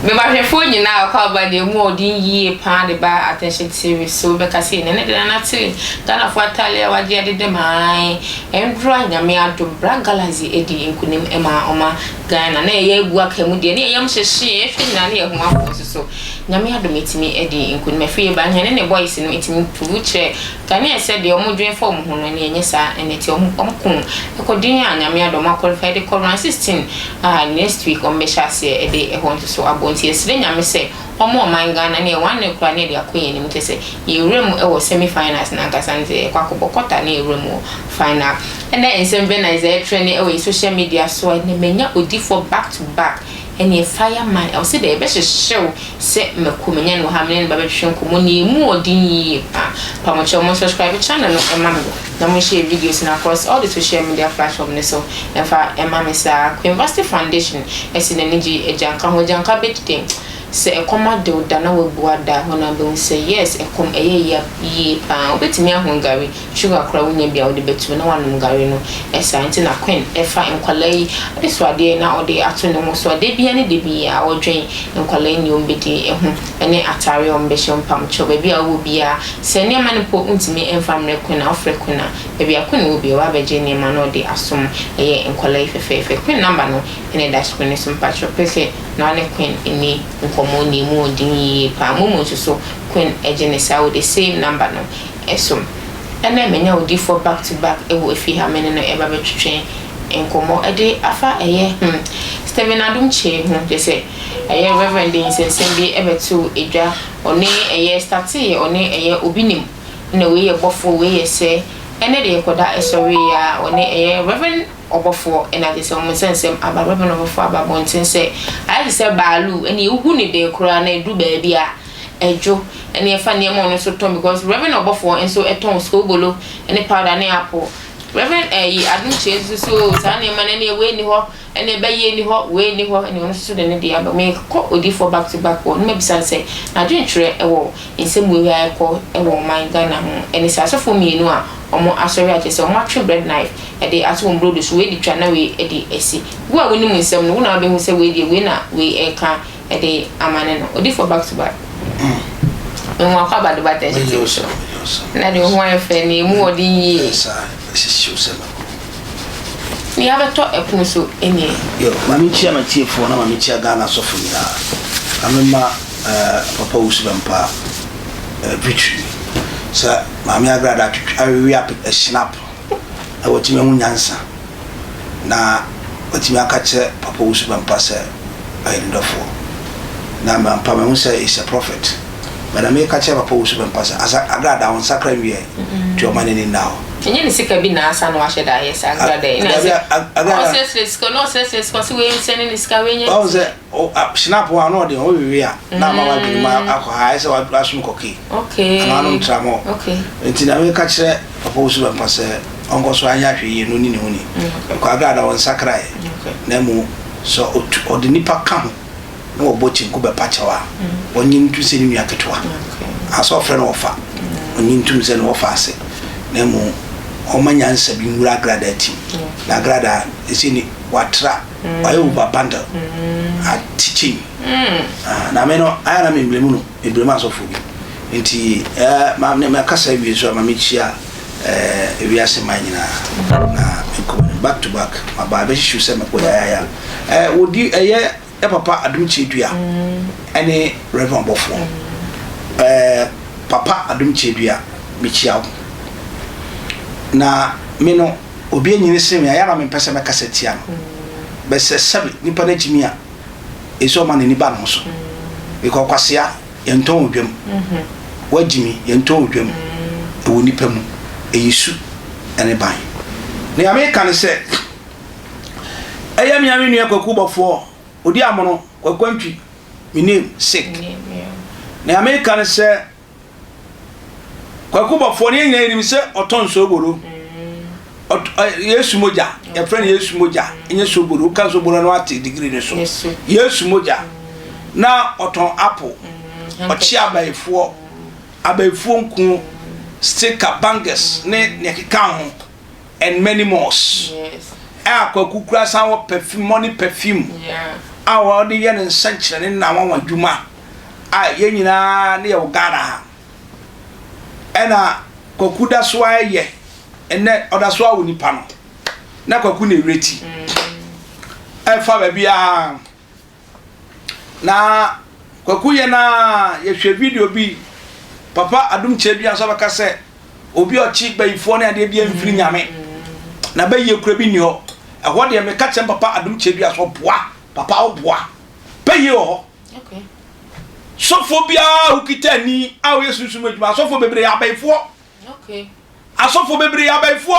Me ba hwe fo nyina akwa ba de mu odin yie pa de ba attention series so be ka say ne de na tiri Ghana fo atale wa je de mai endro nyame adom bra galaxy edi nkunim ema oma Ghana na ye egu akamu de ne yam hyehye ehwe nyina ne ehuma afo so nyame adom etimi edi nkunim afie ba nyane ne boys no etimi puche Ghana ese de omo dwen form ho no ne enye sa eneti omkon ekodin a nyame adom qualified the Corona 16 next week on meshase e de ehon so abonti esre nyame se omo man Ghana ne wan ne kura ne de akoye nim tese yewrem e wo semi finals na gasante kwakobo kota ne yewrem final and then ensemble na is a training e social media so ne menya odi for back to back any fireman I say the best show set me kumenya no hamne ba betwen ko mo ne mu odin yi pa mo mo subscribe channel no e ma na mo share videos na across all the social media platforms so e fa e ma me sa University Foundation e si na niji e janka ho janka betin se e koma de odana we buada hona be say yes e kom eye ye pa obetimi ahongari sugar kra wonya bia wo de betu na wanum gari no e sa nti na queen e fa enkwalai de so ade na ode ato no mo so ade bia ne de bia odwen enkwalai ni ombedi e ho ene atare ombehye mpam cho ba bia wo bia se ne ma ne po ntimi enfamre queen afre queen e bia queen wo bia wa beje ne ma no de asom eye enkwalai fefefe queen number no ene dash queen so mpacho pese na ne queen eni komo ni mu odin pa mumu so queen ejenesa with the same number no esum ene menya odi for back to back e wo efi ha mene no e ba betwetwen enkomo e de afa eye Steven Adom che hu je say eye reverend insensem bi e betu edwa one eye starte one eye obinim na we ye bofo we ye say ene de koda esori ya one eye reverend obofo ena de se mo sensem aba reverend obofo aba bonten say I say baalu ene uhu ni de kura na edu ba bia ejo ene fa ne mo no so ton because reverend obofo enso eton skobolo ene powder ne apple reverend Adom che so sa ne ma ne we ni ho ene ba ye ni ho we ni ho ene no so de ne dia ba me ko odi for back to back one me bisa say na dwen tire e wo ensem we ya ko e wo man Ghana ho ene sa so for me no a omo asori ake se omo atwe bread knife e de ato ombro do so we di twa na we e di esi wo a woni mu nsem no na be hu se we di we na we e ka e de amane no odi for back to back mo akwa ba de ba te na de ho an fe ni mu odi yi ni aba to epun so eni yo mami chia ma tie fo na mami chia Ghana so fu ya amema papa usubampa victory sa mami agrada awi up a snap I wotimi hu nyansa na wotimi akache papa usubampa se ayindofo na mampa me hu say is a prophet but I make a papa usubampa se asa agrada on sakra wie to manini now enye ni sika bi na asa no ahye da yes agrada ina se no se so we send ni sika we nye o ze snap wa no de o wi a na ma wa bi ma akwa se wa asum koki okay na no tramo okay enti na we ka kire papa usubampa se ongo so anya hwe ye no ni ne honi ko agrada on sakra e na mu so o de nipa ka ho na obochi nku be pachawa onyin tu se ni nua ketwa aso frɛ no ofa onyin tu se no ofa ase na mu omanyansa bi nwura agrada ati na agrada esini watra wayo ba banda a teaching na me no aya na me mblemu no eblemu asofo bi nti ma me kasa bi so ma me chia ewiase manyina na back to back ma ba be hwehwe se me ko ya wodi eye papa Adom chedua ene reverend bofo papa Adom chedua me chia na me no obi anyine sem ya na me pese me kasetia no be se sabi nipa na jimi a eso ma ni ba no so e ko kwasea yenton odwam wajimi yenton odwam e wo nipa mu e yisu ene ban na ya me kan se eya mi ame nua kwaku bofo odi amono kwaku Antwi me name sick na ya me kan se kwaku bofo ne nyina nim se oton so oboro Yesu moja ya friend Yesu moja enye so oboro ka so oboro no ate degree ne so Yesu moja na oton apple ochi abaifo nku sticker bangers ne keka ho and many more yes akwa kukura sanwo perfume money perfume awo de ye ne nsankyere ne na wanwa dwuma a ye nyina ne ye Ghana ha ena kwaku da so aye ene oda so awo nipa no na kwaku ne reti fa ba bia na kwaku ye na ye hwe video bi papa Adom Kyei so baka se obi ochi bayifo na ade bia mfiri nyame na baye kura bi ni ho ehwo de me ka kyem papa Adom Kyei so boa papa o boa baye ho okay sofo bia ukita ni awo yesusu medjuma sofo bebre abayifo okay asofo bebre abayifo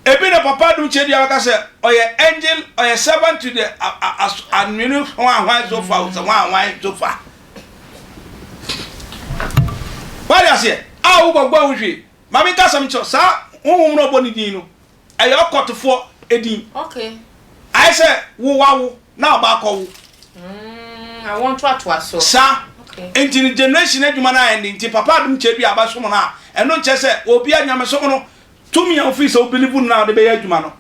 ebi na papa Adom Kyei baka se oye angel oye servant to the adminu hwan so far hwan so far why you say awu gbogbo ohwe mami ka sam cho sa honhom no boni din no aye okotofo edin okay I say wo wawo na ba ko I want to so sa okay enti generation adwuma na end enti papa Adom Kyei abasom na eno nche se obi anyame som no tumi office o believe na de be adwuma no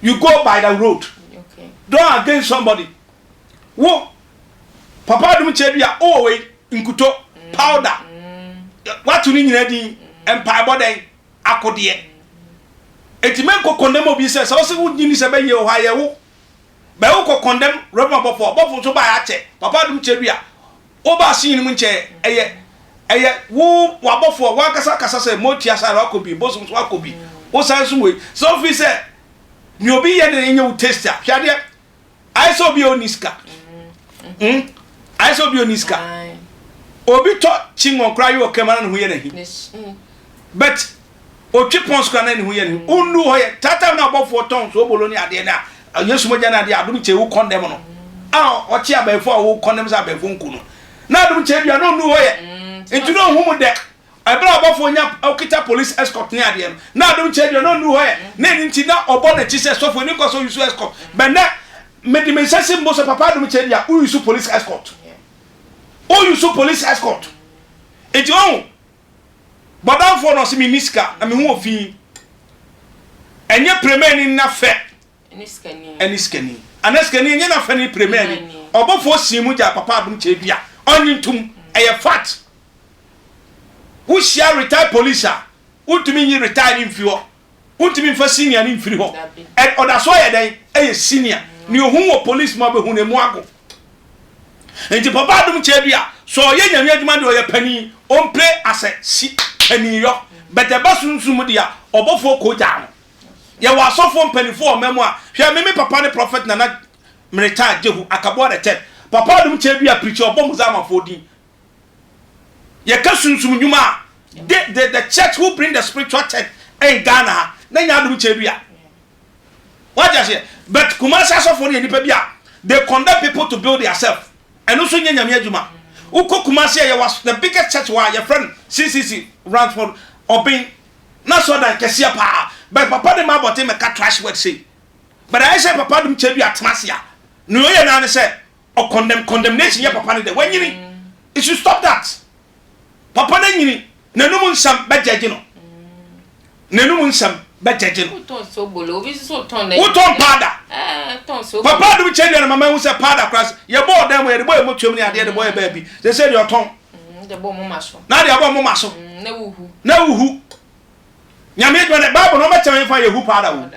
you go by the road okay don't against somebody wo papa Adom Kyei o we nkuto powder what you need ready empire body akode enti men ko condemn obi say so wo nyini se be ye o ha ye wo be wo ko condemn Reverend bofo so ba ya che papa Adom Kyei o ba sin mu nche eye wo wa bofo wa kasa say moti asara akobi bosom so akobi o san so we so fi say ni obi ye ne nye wo taster hwade I so bi oniska I so bi oniska obi to chingon kra yo kemana no ye na hi but otwi pons kra na ne ho ye ni unu ho ye tata na bofo ton so boloni ade na yesu moja na ade Adom Kyei wo condemn no a o chi abefo a wo condemn sa abefo nku no na Adom Kyei bia no unu ho ye nti no hu mu de ebra bofo nya okita police escort ni ade na Adom Kyei bia no unu ho ye na nti na obo na chi se sofo ni ko so use escort but na medimensase mbo so papa Adom Kyei bia u use police escort oh you so police escort eti on bodam for no se miniska na me hu ofin enye premier ni na fe eniskani anaskani enye na fe ni premier ni obofo simu ja papa Adom Kyei bia onyintum eye fat who share retire police utumi nyi retire infio utumi fa senior ni mfiri ho e odaso ye den eye senior ni ohun wo police ma be hu na mu ago enti papa Adom Kyei so ye nyame adwuma de oye pani on play as a si pani yo but e basunsun dia obofo ko ja no ye wa sofo panifo memo a hwe me papa ne prophet nana mreta jehu akabo de tet papa Adom Kyei preach obom zama fodi ye ka sunsun nyuma the church who bring the spiritual church in Ghana na nya Adom Kyei what just say but kumasa sofo ne nipa bia they condemn people to build themselves and also nya nyame adwuma uko kumasi ya was the biggest church wa your friend CCC Ransford obin na so dan kesia pa but papa de ma bote me ka trash word say but I say papa Adom Kyei atmasia no ye na ne say o condemnation ya papa ne de wanyini it should stop that papa na nyini nanum nsam ba judge no nanum nsam ba judge no ton so bolo obi so ton uton pada ton so papa Adom Kyei na mama hu say pada class ye boy dem ye boy mo twem ni ade de boy baby they say your ton de bo mo maso na de abo mo maso na wuhu nyame do ne bible no ma chewe fa ye hu pada wo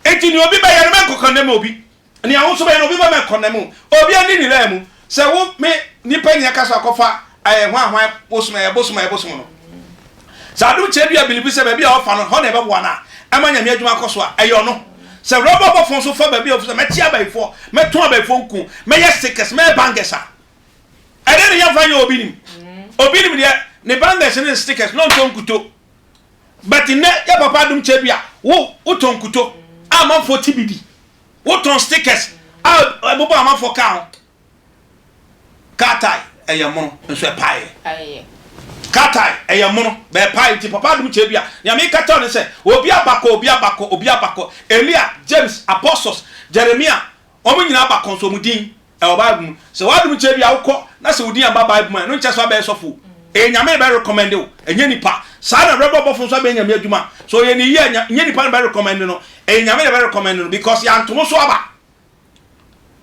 enti ni obi ba ye me kokondem obi ni ahun so ba ye obi ba me kondem obi ani ni la mu se wo me ni pa nya kaso akofa aye hwan bosuma no sa Adom Kyei bia bilibi se ba bia ofa no ho na be bo na ama nyame adwuma koso a ayo no se robo bofon so fa ba bia ofo me tia baifo me to baifo nku me ye stickers me bangesa ade ne ya fa ye obi nim de ne bangers ne stickers no tonkuto but ne ya papa Adom Kyei bia wo tonkuto ama 40 bidi wo ton stickers bobo ama for ka katai eyamono nso e pae katai eyamono be pae ti papa Adom Kyei bia ya me kata ne se obi abako Elia James Apostles Jeremiah omo nyina abako so mudin e Bible se Adom Kyei bia wokọ na se udin aba Bible no nche so ba sofo nyame be recommend o enye nipa sa na rebel bofo so be nyame adwuma so ye ni ye enye nipa be recommend no nyame be recommend no because ya ntomo so aba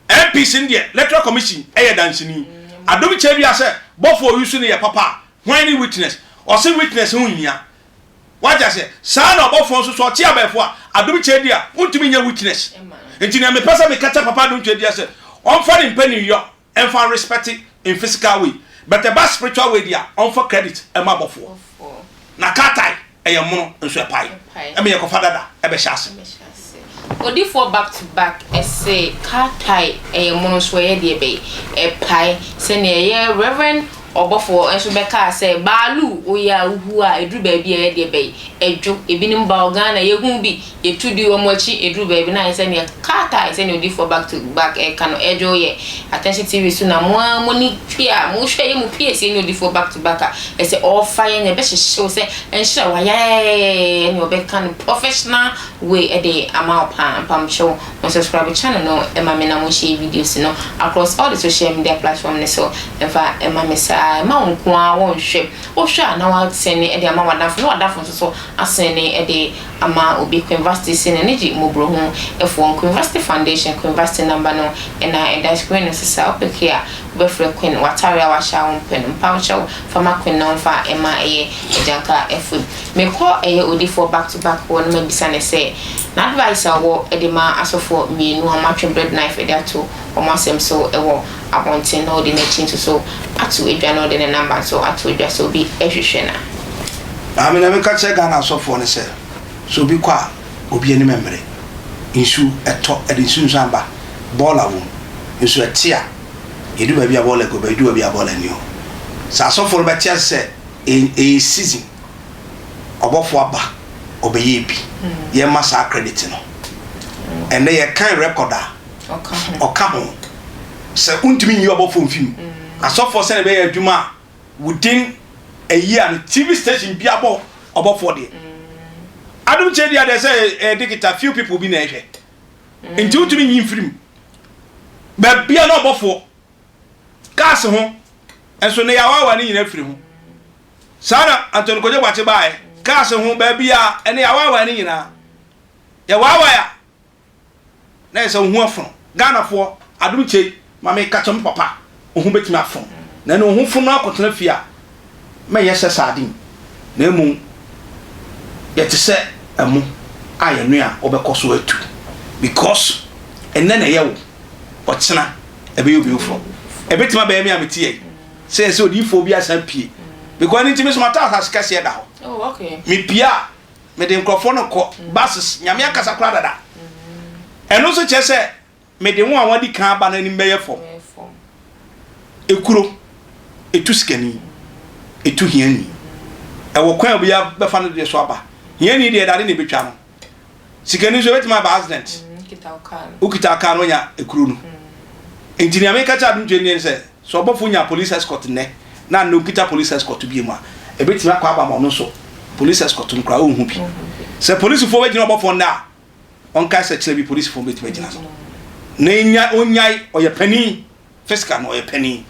MPs in the electoral commission dancing Adom Kyei say bofo use ne papa when witness or say witness hu nya what I say son of bofo so tia befo Adom Kyei dia untumi nya witness enti na me pesa me kata papa Adom Kyei dia say on for in penny yo and for respect in physical way but the best spiritual way dia on for credit e ma bofo na katai e mono nso e pai e me ye ko fadada e be hyase Odi for back to back say katai e mono so ye de be e pai se ne ye reverend obofo enso be ka say balu oya uhu a edru ba bia ye de be edwo ebinim ba Ghana ye hu bi ye tudi omochi edru ba bi na se ne katai se ne odi for back to back e kano edwo ye attention TV so na mo amoni pia mo hwe ye mo pia se ne odi for back to back e say all fire ne be hyehyw se enhira wa ye ne obe kan professional way e de ama pam show on subscribe channel no e ma me na mo share videos no across all the social media platforms so ever e ma me sa ma onko a won hwe o hwe na wa sene e de ama wadafo no wadafo so asene e de ama obi University sene ne ji mobro ho e fo University Foundation University number no e na e dash queen so sa opeke a be free queen wataria wa sha won pen pam show fama queen no fa e ma e janka e fu me ko e odi for back to back won ma bisa ne say na advice awo e de ma asofo mienu ama twem bread knife e da to o ma sem so e wo abontin no de na chin so atu edwa no de number so atu edwa so bi ehwehwe na amina me ka che Ghana asofo ne say so bi kwa obi ani memre insu eto edinsu nsamba bola wo insu etia edu ba bia bola ko ba edu ba bia bola ni o sa asofo be tia say e season obofo aba obeye bi ye masa credit no ene ye kan recorder okaho se untimi nyi obofo mfim asofo se ne be adwuma within a year TV station bi abo obofo de Adom Kyei dia dey say digital few people bi na ehwe nti utumi nyi mfrim ba bia na obofo gas ho enso ne yawa ni nyina firi ho sana Anthony koje gbache bae gas ho ba bia ene yawa ni nyina ya wawa ya na ese ho afon Ghana fo Adom Kyei ma me kachom papa ohun betimi afon na ne ohun funu akotena fia me yese sadin na emu yete se emu ayenu a obekoso atu because enne na yewo ochena ebe yobi ufo ebetima ba emi ametie se odi fo bi asan pie because ni timi so mata has kase da ho oh okay mi pia me de nkrofo no ko buses nyame akasa kra dada eno so che se me de ho awadi kan ba na ni meye fo ekuro etu skani etu hiani ewo kwan obi ya be fa no de so aba hiani de dade ne betwa no sikani so betima ba accident ukita kan no nya ekuro no engineer me ka cha Adom Kyei ne se so obofo nya police escort ne na no kita police escort bi ma ebetima kwa aba ma no so police escort no kra ohun bi se police fo wagina obofo na on ka se kire bi police fo betima gina so na nya onyai oye pani fiscal no oye pani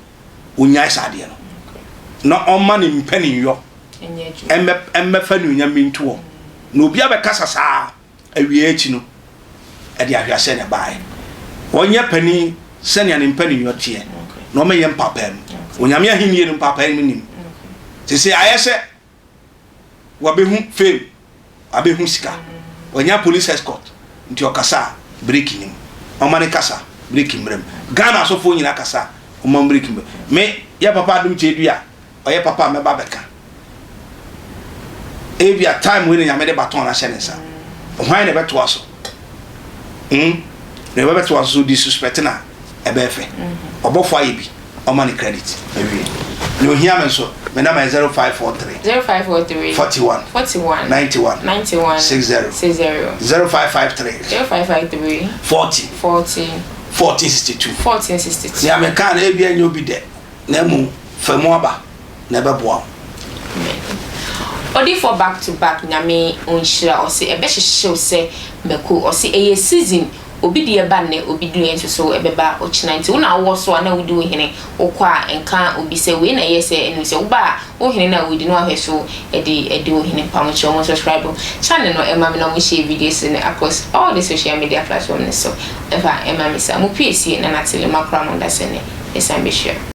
onyai sade no na on man in pani yo emme fa nu nya mintuo na obi abekasa saa awie achi no e de ahwase ne bae onye pani senia ne pani yo tie na o meyem papam onyame ahini ne papam nim se ayese wabehu fame abehu sika onya police escort nti okasa breaking nim o mane kasa breaking mrem Ghana so fo nyina kasa o man breaking me ya papa Adom Kyei dua o ya papa me babeka ebia time we nyame de baton na hyenesa hwan ne beto aso ne beto aso disrespect na ebefe obofo ayebi o mane credit ewie no hia me so me na 0543 41 91 60 0553 40 1462 ya me kan ebia nyobi de na mu famu aba na beboa odi for back to back nyame onhira o se ebe hyehyew se meko o se eye season obi de eba ne obi de enso so ebeba ochina nti una wo so na wudi wo hene okwa enka obi se we na yese enu se wo ba wo hene na wudi no ahwe so edi wo hene pa mo cho mo subscribe channel no ema me na mo share videos in across all the social media platforms so eva ema me sa mo pc na natele makra mo da se ne esa be share